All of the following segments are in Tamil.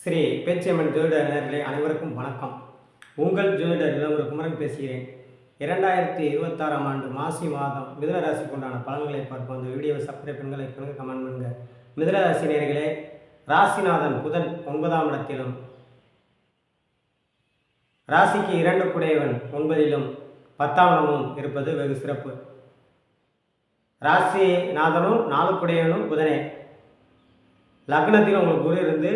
ஸ்ரீ பேச்சியம்மன் ஜோதிட நேயர்களே அனைவருக்கும் வணக்கம். உங்கள் ஜோதிடர் இளவரகுமரன் பேசுகிறேன். 2026ஆம் ஆண்டு மாசி மாதம் மிதுன ராசிக்கு உண்டான பலன்களை பார்ப்போம். அந்த வீடியோவை சப்ஸ்கிரைப் பண்ணுங்க, லைக் பண்ணுங்க, கமெண்ட் பண்ணுங்க. மிதுன ராசி நேயர்களே, ராசிநாதன் புதன் 9ஆம் இடத்திலும், ராசிக்கு 2 குடையவன் 9லும் 10ஆம் இடமும் இருப்பது வெகு சிறப்பு. ராசிநாதனும் 4 குடையவனும் புதனே. லக்னத்தில் உங்களுக்கு குரு இருந்து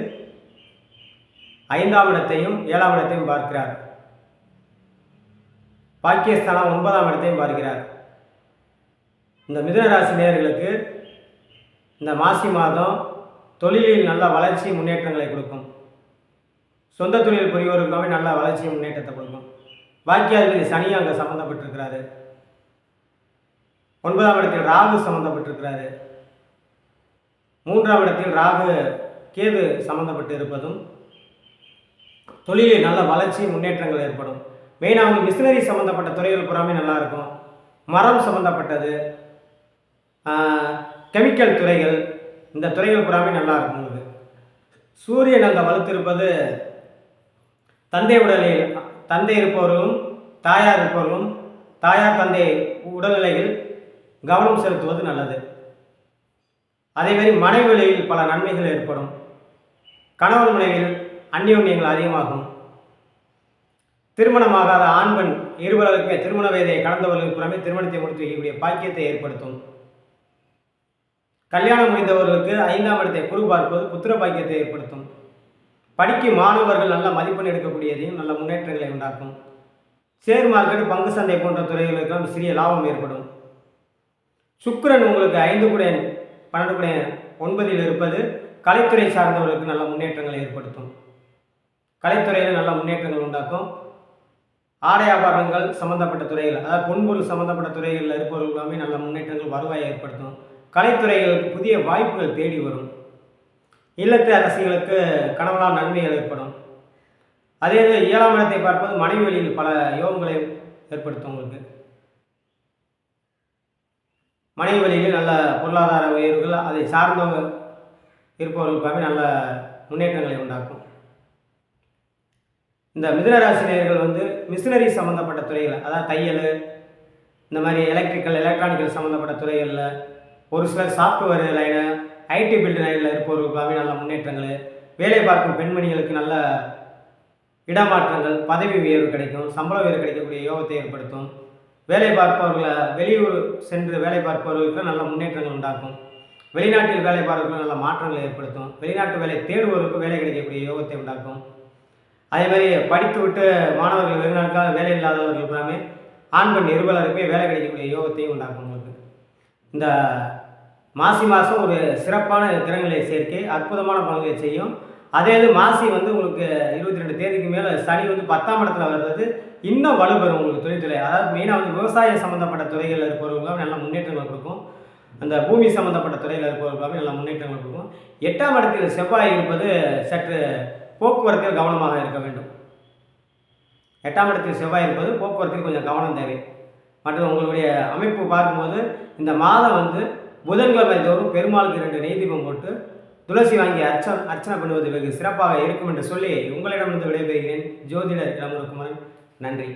5ஆம் இடத்தையும் 7ஆம் இடத்தையும் பார்க்கிறார். பாக்கியஸ்தானம் 9ஆம் இடத்தையும் பார்க்கிறார். இந்த மிதுன ராசி நேயர்களுக்கு இந்த மாசி மாதம் தொழிலில் நல்ல வளர்ச்சி முன்னேற்றங்களை கொடுக்கும். சொந்த தொழில் புரிவோருக்காக நல்ல வளர்ச்சி முன்னேற்றத்தை கொடுக்கும். பாக்கியாதிபதி சனி அங்கே சம்மந்தப்பட்டிருக்கிறாரு. 9ஆம் இடத்தில் ராகு சம்மந்தப்பட்டிருக்கிறாரு. 3ஆம் இடத்தில் ராகு கேது சம்மந்தப்பட்டு இருப்பதும் தொழிலில் நல்ல வளர்ச்சி முன்னேற்றங்கள் ஏற்படும். மெயினாக வந்து மிஷினரி சம்மந்தப்பட்ட துறைகள் புறாமே நல்லாயிருக்கும். மரம் சம்மந்தப்பட்டது, கெமிக்கல் துறைகள், இந்த துறைகள் புறாமே நல்லாயிருக்கும். உங்களுக்கு சூரியன் அங்கே வலுத்திருப்பது தந்தை உடலில் தந்தை இருப்பவர்களும் தாயார் இருப்பவர்களும் தாயார் தந்தை உடல்நிலையில் கவனம் செலுத்துவது நல்லது. அதேமாதிரி மனைவியில் பல நன்மைகள் ஏற்படும். கணவன் மனைவியில் அந்யோன்யங்கள் அதிகமாகும். திருமணமாகாத ஆண் பெண் இருவர்களுக்குமே திருமண வயதை கடந்தவர்களுக்கு புறமே திருமணத்தை முடித்து வைக்கக்கூடிய பாக்கியத்தை ஏற்படுத்தும். கல்யாணம் முடிந்தவர்களுக்கு 5ஆம் இடத்தை குரு பார்ப்பது புத்திர பாக்கியத்தை ஏற்படுத்தும். படிக்கும் மாணவர்கள் நல்ல மதிப்பெண் எடுக்கக்கூடியதையும் நல்ல முன்னேற்றங்களை உண்டாக்கும். ஷேர் மார்க்கெட், பங்கு சந்தை போன்ற துறைகளுக்கெல்லாம் சிறிய லாபம் ஏற்படும். சுக்கிரன் உங்களுக்கு 5 குடையன் 12 குடையன் 9இல் இருப்பது கலைத்துறை சார்ந்தவர்களுக்கு நல்ல முன்னேற்றங்களை ஏற்படுத்தும். கலைத்துறையில் நல்ல முன்னேற்றங்கள் உண்டாக்கும். ஆடை ஆபரணங்கள் சம்மந்தப்பட்ட துறைகள், அதாவது பொன்பொருள் சம்மந்தப்பட்ட துறைகளில் இருப்பவர்களுமே நல்ல முன்னேற்றங்கள் வருவாயை ஏற்படுத்தும். கலைத்துறைகளுக்கு புதிய வாய்ப்புகள் தேடி வரும். இல்லத்து அரசிகளுக்கு கனவலான நன்மைகள் ஏற்படும். அதே 7ஆம் இடத்தை பார்ப்பது மனைவி வழியில் பல யோகங்களை ஏற்படுத்தும். உங்களுக்கு மனைவி வழியில் நல்ல பொருளாதார உயர்வுகள், அதை சார்ந்த இருப்பவர்களுக்காக நல்ல முன்னேற்றங்களை உண்டாக்கும். இந்த மிதுனராசி நேயர்கள் வந்து மிஷினரி சம்மந்தப்பட்ட துறைகள், அதாவது தையல், இந்த மாதிரி எலக்ட்ரிக்கல் எலக்ட்ரானிக்கல் சம்மந்தப்பட்ட துறைகளில், ஒரு சிலர் சாஃப்ட்வேர் லைனு, ஐடி பில்டு லைனில் இருப்பவர்களுக்காக நல்ல முன்னேற்றங்கள், வேலை பார்க்கும் பெண்மணிகளுக்கு நல்ல இடமாற்றங்கள், பதவி உயர்வு கிடைக்கும், சம்பள உயர்வு கிடைக்கக்கூடிய யோகத்தை ஏற்படுத்தும். வேலை பார்ப்பவர்களை வெளியூர் சென்று வேலை பார்ப்பவர்களுக்கு நல்ல முன்னேற்றங்கள் உண்டாக்கும். வெளிநாட்டில் வேலை பார்ப்பவர்களுக்கு நல்ல மாற்றங்களை ஏற்படுத்தும். வெளிநாட்டு வேலை தேடுவதற்கு வேலை கிடைக்கக்கூடிய யோகத்தை உண்டாக்கும். அதேமாதிரி படித்து விட்டு மாணவர்கள் வெகு நாட்களாக வேலை இல்லாதவர்கள் எல்லாமே ஆண் பெண் இருவருக்குமே வேலை கிடைக்கக்கூடிய யோகத்தையும் உண்டாக்கும். உங்களுக்கு இந்த மாசி மாதம் ஒரு சிறப்பான கிரகங்களை சேர்க்கை அற்புதமான பலன்களை செய்யும். அதே மாசி வந்து உங்களுக்கு 22 தேதிக்கு மேலே சனி வந்து 10ஆம் இடத்துல வர்றது இன்னும் வலுப்பெறும். உங்களுக்கு தொழில்துறை, அதாவது மெயினாக வந்து விவசாயம் சம்மந்தப்பட்ட துறைகளில் இருப்பவர்களுக்காக நல்ல முன்னேற்றங்கள் கொடுக்கும். அந்த பூமி சம்மந்தப்பட்ட துறையில் இருப்பவர்களுக்காக நல்ல முன்னேற்றங்கள் கொடுக்கும். 8ஆம் இடத்தில் செவ்வாய் இருப்பது சற்று போக்குவரத்தில் கவனமாக இருக்க வேண்டும். 8ஆம் இடத்தில் செவ்வாய் இருப்பது போக்குவரத்தில் கொஞ்சம் கவனம் தேவை. மற்றும் உங்களுடைய அமைப்பு பார்க்கும்போது இந்த மாதம் வந்து புதன்கிழமை தோறும் பெருமாளுக்கு 2 நெய் தீபம் போட்டு துளசி வாங்கி அர்ச்சனை பண்ணுவது வெகு சிறப்பாக இருக்கும் என்று சொல்லி உங்களிடமிருந்து விடைபெறுகிறேன். ஜோதிடர் இளமுருகுமரன். நன்றி.